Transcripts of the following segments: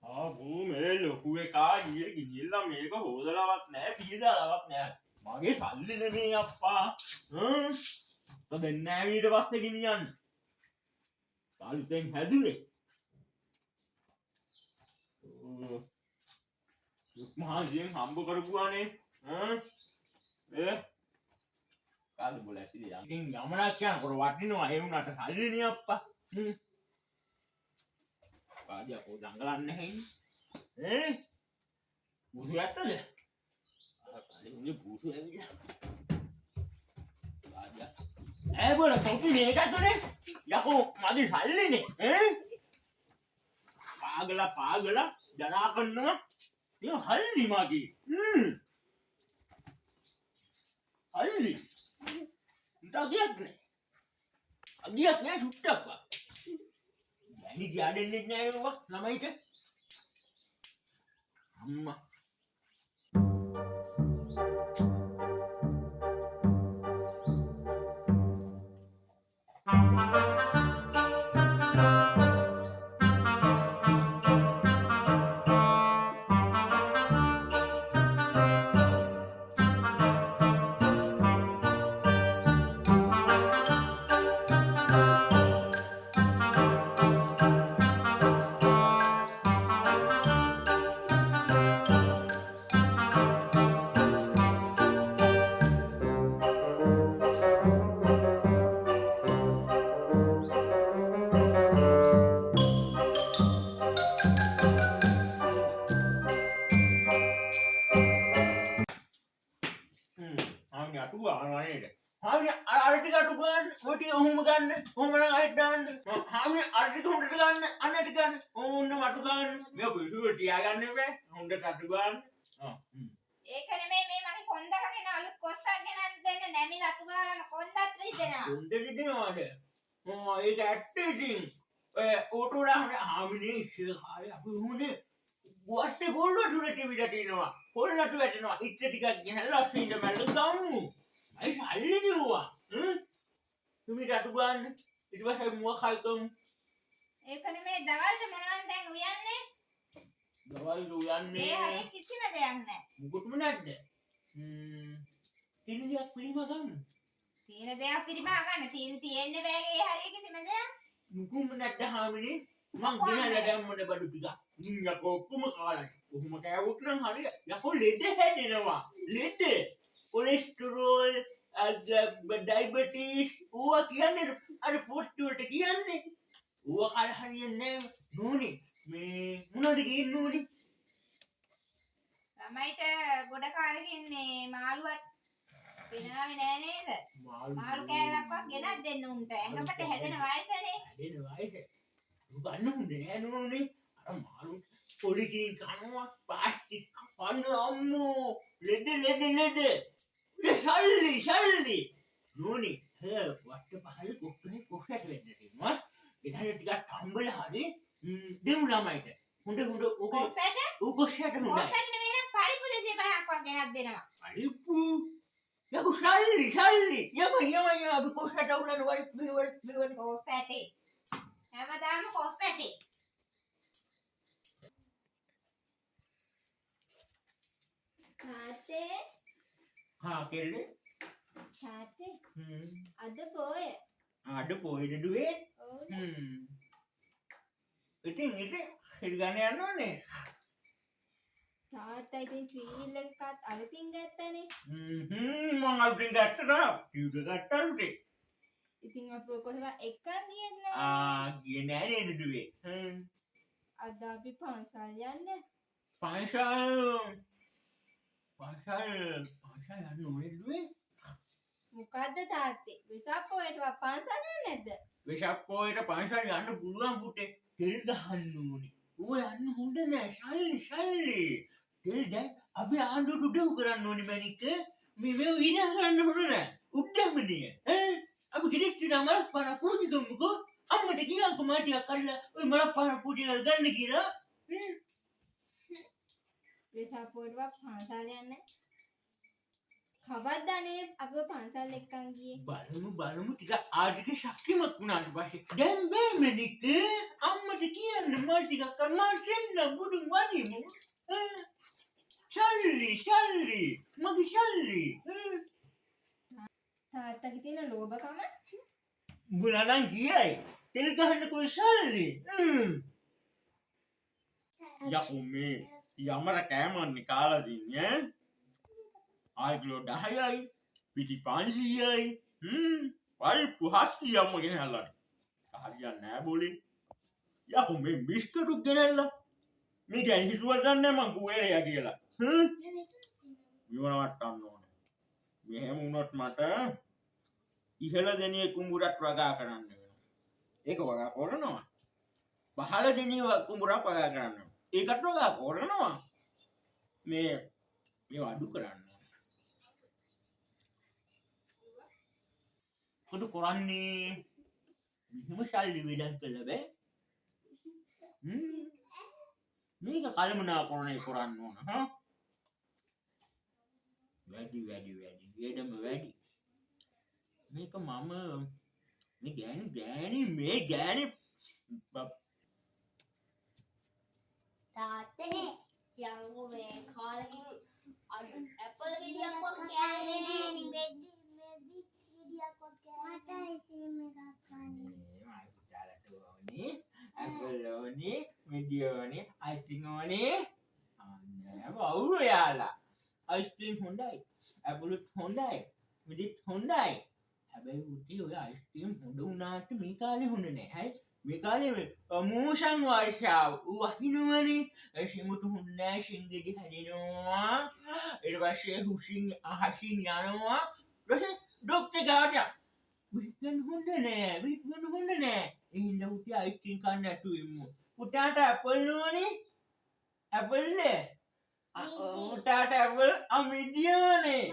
ආ මේ ලොකු එකා ඊයේ ගිහිල්ලා මේක හොදලවත් නැහැ පීදාලවත් නැහැ. මගේ සල්ලි නෙමේ අප්පා. දෙන්න ඊට පස්සේ ගෙනියන්න. සල්ලෙන් හැදුවේ. මහන්සියෙන් හම්බ කරපුවානේ. කාද බොලා ඇතිද? ඉතින් යමනක් යනකොට වටිනවා ඒ උනාට සල්ලි නේ අප්පා. කාදියා කො දඟලන්නේ නැහැ. බුසු ඇත්තද? කලින් බුසු ඇවිල්ලා. කාදියා බොල කොපි මේකටනේ. යකෝ මගේ සල්ලිනේ. පාගලා ජනා කරනවා. ये हल्दी मागी हल्दी अगियत ने छुट्टा यानी गार्डन ने नहीं हुआ नमाई के अम्मा ඒකනේ මේ මගේ කොන්දකගෙන අලුත් කොස්සක් ගෙනත් දෙන්න නැමි ලතු ගාලම කොන්දත් රිදෙනවා. කොන්ද රිදෙනවාද? ඒක ඇත්ත ඉතින්. ඕටෝලා හාමිනේ ඉස්සරහාය අපි උනේ වටේ පොල්ලට තිබිලා තිනවා. පොල්ලට වැටෙනවා. ඉච්ච ටිකක් ගහලා අස්සින්ද මැල්ල ගමු. අයි සල්ලි නෙවුවා. තුමි රටු ගන්න. ඊට පස්සේ මුව කල්කම්. ඒකනේ මේ දවල්ට මොනවද දැන් උයන්නේ? දවල් උයන්නේ. ඒ හරිය කිසිම දෙයක් නැහැ. මුකුත්ම නැද්ද? තිරියක් පිළිම ගන්න. තියෙන දෙයක් පිළිමා ගන්න. තියෙන්නේ බෑගේ ඒ හරිය කිසිම දෙයක්. මුකුම නැද්ද හාමිනේ? මං ගෙනල්ලා දැම්මනේ බඩු ටික. යකෝ ඔක්කොම කාලා. කොහොම කෑවොත් නම් හරිය. යකෝ ලෙඩ හැදෙනවා. ලෙඩ. කොලෙස්ටරෝල් ඩයබටිස් ඕවා කියන්නේ අර පොට්ටුවට කියන්නේ. ඕවා කාලා හරියන්නේ නැහැ. නෝනේ මේ මොනවද කියන්නේ නෝනේ? ළමයිට ගොඩ කාලෙකින් මේ මාළුවත් දෙනවම නෑ නේද? මාළු කෑල්ලක්වත් ගෙනත් දෙන්න උන්ට. ඇඟකට හැදෙන වයසනේ. හැදෙන වයස. උගන්න හොඳ නෑ නෝනේ. අර මාළු පොලිටින් කනවා ප්ලාස්ටික් කපන්න අම්මෝ. ලෙඩ. සල්ලි. නෝනේ වට පහල කොක්කට වෙන්න තියෙනවා. එතන ටිකක් හම්බල හරි දෙමු ළමයිට. හොඳ ඕක කොක්කට හොඳයි. කොක්කට නෙවෙයි නම් පරිප්පු 250ක්වත් ගෙනත් දෙනවා. පරිප්පු යකෝ සල්ලි. යම අපි කොක්කට උනන වරි කොක්කට. හැමදාම කොක්කට. තාත්තේ हाँ केले තාත්තේ අද පොය අද පොයද දුවේ ඉතින් හිල් ගන්න යනෝනේ තාත්තා ඉතින් ට්‍රීවිල් එකත් අලුතින් ගත්තනේ මම අලුතින් ගත්තා ට්‍රීවිල් ගත්තා ඉතින් අපෝ කොහෙවත් එකක් ගියේ නැහැ ගියේ නෑ නේද දුවේ අද අපි පන්සල් යන්නේ පන්සල් යන්න ඕනේ දුවේ මොකද්ද තාත්තේ වෙසක් පොයටවත් පන්සල් යන්නේ නැද්ද වෙසක් පොයට පන්සල් යන්න පුළුවන් පුතේ තෙල් ගහන්න ඕනේ ඌ යන්න හොඳ නෑ ශල්ලි තෙල් දැන් අපි ආණ්ඩුවට උදව් කරන්න ඕනේ මැනික මේ විනා ගන්න හොඳ නෑ උද්දමනිය අපි ගෙදරට මලක් පාන පූජි දුමුකෝ අම්මට කියන්කෝ මාටියක් අල්ල ඔය මලක් පාන පූජි කරලා ගන්න කියලා වෙසක් පොයටවත් පන්සල් යන්නේ කවද්දානේ අපව පන්සල් එක්කන් ගියේ බලමු ටික ආර්ථික ශක්තිමත් වුණාට පස්සේ දැන් බෑ මැනික අම්මට කියන්න මට දේවල් ටිකක් කරමාට දෙන්න බුදුන් වදිමු. ශල්ලි මගේ ශල්ලි. තාත්තගේ තියෙන ලෝභකම උඹලා නම් කියයි තෙල් ගහන්න කොයි ශල්ලි. යකෝ මේ යමර කෑමන්නේ කාලා දින්නේ ආයි කිලෝ 10යි පිටි 500යි පරිප්පු 700ක්ම ගෙනල්ලා හරියන්නේ නෑ බෝලේ. යකෝ මේ බිස්කටු ගෙනල්ලා මේ දැන් හිතුවට දන්නේ මං කුවේරයා කියලා. විවරවත් ගන්න ඕනේ. මෙහෙම වුණොත් මට ඉහළ දෙනිය කුඹුරක් වගා කරන්න වෙනවා. ඒක වගා කරනවා. පහළ දෙනිය කුඹුරක් වගා කරනවා. ඒකට වගා කරනවා. මේ අඩු කරන්න. කොටු කරන්නේ මෙහෙම ශල්ලි වෙදන් කළා බෑ. මේක කලමනාකරණය කරන්න ඕන. වැඩි වේදම වැඩි. මේක මම මේ ගෑණි තාත්තනේ යංගෝ මේ කාලේ ඇපල් ගෙඩියක් වගේ කෑවේ නෑනේ. මෙදි ගෙඩියක් වගේ මට ඉසිම එකක් කන්නේ. මයි පුතාලට ඕනේ ඇපල් ඕනේ මෙඩි ඕනේ අයිස්ක්‍රීම් ඕනේ. අනේ වව් යාලා. අයිස්ක්‍රීම් හොඳයි. ඇපලුත් හොඳයි. මෙඩිත් හොඳයි. හැබැයි උටි ඔය අයිස්ක්‍රීම් හොඳ වුණාට මේ කාලේ හොඳ නෑ. හරි මේ කාලේ මූෂන් වර්ෂාව වහිනවනේ. එසිමුතු හොඳ නෑ. සිංගෙඩි හැදෙනවා. ඊට පස්සේ හුසින් අහසින් යනවා. ඊට ඩොක්ටර් ගාවට විශ්වන් හොඳ නෑ. එහෙනම් උටි අයිස්ක්‍රීම් කන්න නැතු ඉමු. පුතාට ඇපල් ඕනේ. ඇපල් පුතාට ඇපල් අමිඩියෝනේ.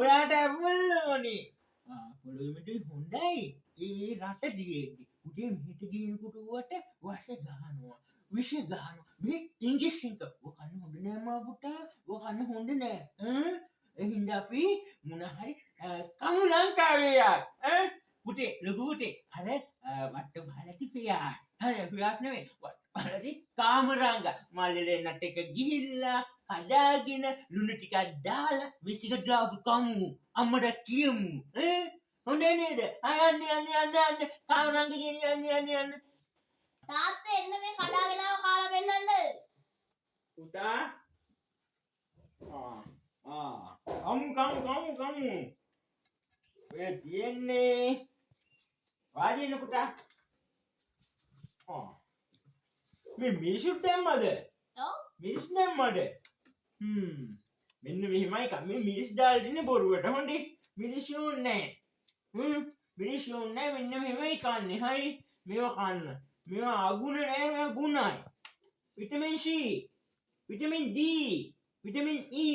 ඔයාට ඇපල් ඕනේ. පොළොමෙදි හොඳයි. ඒ රට දියේදී උදේ මෙහෙට ගිනකොට වට විෂ ගහනවා. මේ ඉංග්‍රීසියෙන් ඔක කන්න හොඳ නෑ මා පුතා. ඔක කන්න හොඳ නෑ. එහෙනම් අපි මොන හරි කමු ලංකාවේ යා. පුතේ ලොකු පුතේ අර වට්ට බලටි පියා. හරි පියාක් නෙවෙයි. වට්ට කාමරංග මල්ලෙන්නට එක ගිහිල්ලා කඩාගෙන ලුණු ටිකක් දාලා මිස් ටික දාපු කමු. අම්මට කියමු. හොඳේ නේද? යන්න කාමරංග ගෙනියන්න. තාත්තා එන්න මේ කඩාගෙන ආව කාලා පෙන්නන්න. පුතා කමු. ඔය තියෙන්නේ වාඩින්න පුතා. මේ මිනිස්සුත් දැම්මද? ඔව්. මිනිස් දැම්මද? මෙන්න මෙහෙමයි මේ මිනිස් දාලා ඉන්නේ බොරුවට. හොඳේ මිනිස්සු නැහැ. මිනිස්සු නැහැ. මෙන්න මෙහෙමයි කන්නේ. හරි මේවා කන්න. මේවා අගුණ නැහැ. මේවා ගුණයි. Vitamin C, vitamin D, vitamin E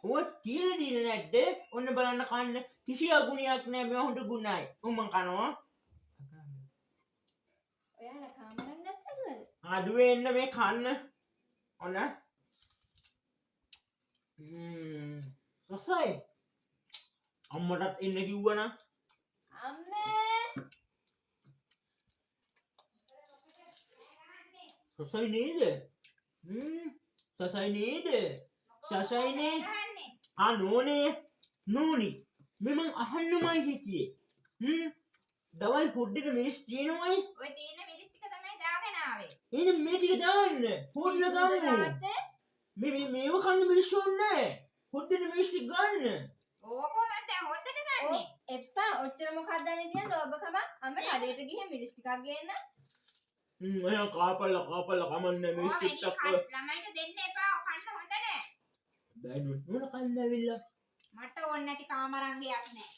ඔය කියලා දෙන්නේ නැද්ද? ඔන්න බලන්න කන්න. කිසි අගුණයක් නැහැ. මේවා හොඳ ගුණයි. මම කනවා. ඔයාලා කාමරක් ගත්තද? අඩුවේ එන්න මේ කන්න. ඔන්න. රසයි. අම්මටත් එන්න කිව්වනම්. අම්මේ සසයි නේද? සසයි නේද? සසයිනේ. නෝනි. මම අහන්නමයි හිටියේ. දවල් පොඩ්ඩට මිනිස් තියෙනවයි. ඔය තියෙන මිරිස් ටික තමයි දාගෙන ආවේ. එහෙනම් මේ ටික දාන්න. පොඩ්ඩට ගමු. මේව කන්න මිනිස්සු නැහැ. පොඩ්ඩට මිනිස් ටික ගන්න. ඕක කොහොමද දැන් හොද්දට ගන්නෙ? එප්පා ඔච්චර මොකක්ද දැන් තියෙන ලෝභකම. අම්ම කඩේට ගිහින් මිරිස් ටිකක් ගේන්න. එහෙනම් කාපල්ලා කමන්නේ මිනිස් ටිකක්. ළමයිට දෙන්න එපා. කන්න හොඳ නෑ. දැන් නෝන කන්න ඇවිල්ලා. මට ඕනේ නැති කාමරංගයක් නෑ.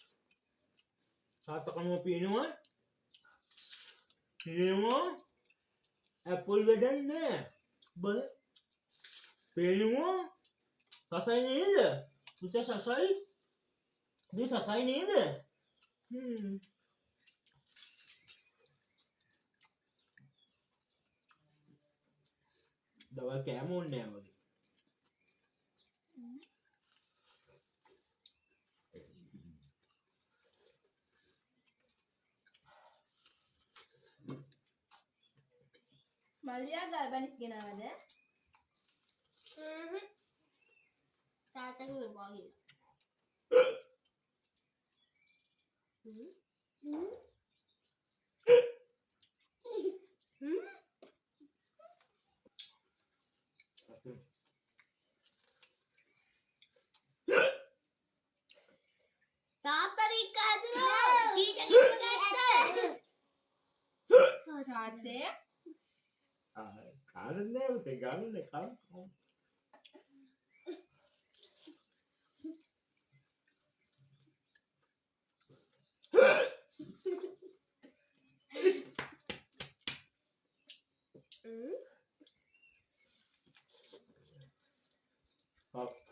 සාතකම පේනවා. ඇපල් වැඩක් නෑ. බල. පේනවා. සසයි නේද? පුතා සසයි. මේ සසයි නේද? දවල් කෑම ඕනේ නෑ වගේ. මල්ලියා ගල්බනිස් ගෙනාවද? තාත්තගේ වෙපා කියලා. තාත්තා රික්ක හැදුනා ටීචර් කිව්ව ගැත්ත. තාත්තේ කාරණේ උතේ ගානේ කම්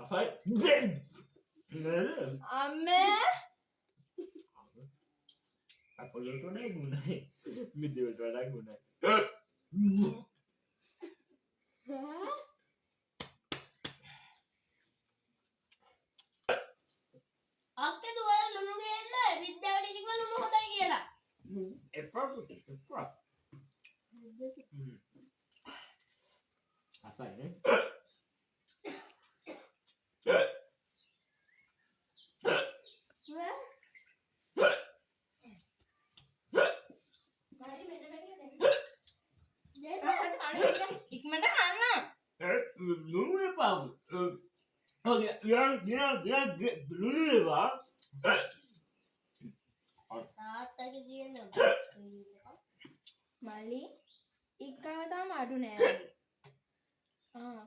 අපයි අම්මේ අපොලොට නේ ගුණයි මිදිවට වඩා ගුණයි අක්කේ දුවලා ලුණු ගේන්න විද්‍යාවට ඉතින් ලුණු හොදයි කියලා. එපා අපයි නේ ඉක්මනට කන්න. ලුණු එපා ඔය ලුණු එපා තාත්තගේ තියෙන මල්ලි ඉක්කව තාම අඩු නෑ වගේ.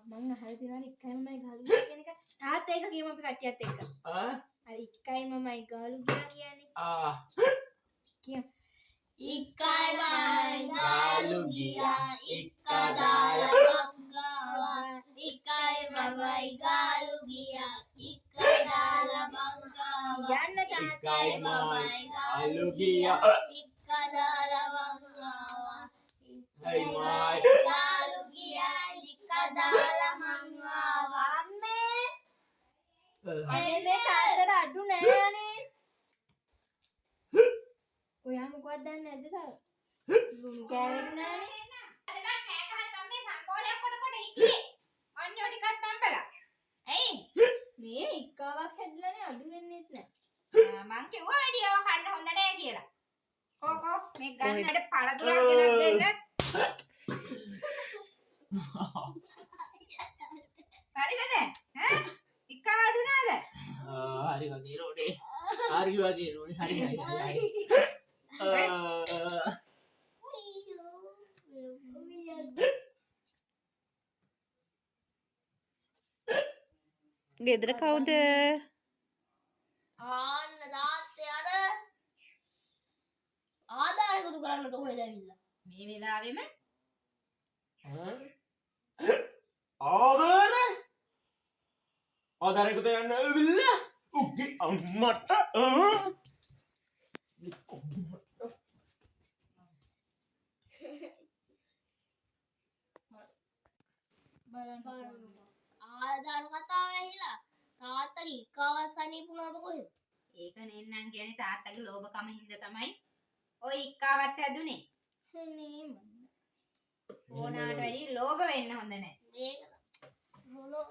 මං අහලා තියෙනවා ඉක්කයි මමයි ගාලු ගියා කියන එක. තාත්තා ඒක කියමු අපි කට්ටියත් එක්ක. අර ඉක්කයි මමයි ගාලු ගියා කියන්නේ. කියමු. ඉක්කයි මමයි ගාලු ගියා ඉක්ක දාලා බංගාවා. ඉක්කයි මමයි ගාලු ගියා ඉක්ක දාලා බංගාවා. යන්න තාත්තා. ඉක්කයි මමයි ගාලු ගියා ඉක්ක දාලා බංගාවා. Hey, Mike. ගාලු ගියා ඉක්ක දාලා මං ආවා. අම්මේ අනේ මේ තාත්තට අඩු නෑ අනේ. ඔයා මොකවත් දන්නේ නැද්ද තාම? ලුණු කෑවෙත් නෑනේ. අර ගන්න කෑ ගහන්න මම මේ සම්පෝලයක් කොට හිටියේ. අන්‍යෝ ටිකක් තම්බලා. ඇයි? මේ ඉක්කාවක් හැදලානේ අඩු වෙන්නෙත් නෑ. මං කිව්වා වැඩියව කන්න හොඳ නෑ කියලා. කෝකෝ මේ ගන්නට පළතුරක් ගෙනත් දෙන්න. හරිද? ඈ? ඉක්කා අඩු නේද? හරි වගේ රෝඩේ හරි වගේ රෝඩේ හරි ගෙදර කවුද? ආන්න තාත්තේ අර ආදාර කුඩු කරන්න කොහෙද ඇවිල්ලා මේ වෙලාවෙම ආදාරයකට යන්න ඇවිල්ලා උගේ අම්මට බලන්න. ආදාර කතාව ඇහිලා තාත්තගේ ඉක්කාවත් සනීපුණාද කොහෙද ඒක නෙන්නම් කියන්නේ තාත්තගේ ලෝභකම හින්දා තමයි ඔය ඉක්කාවත් හැදුනේ. නේ මම. ඕනාට වැඩි ලෝභ වෙන්න හොඳ නැහැ. මේක මොනවා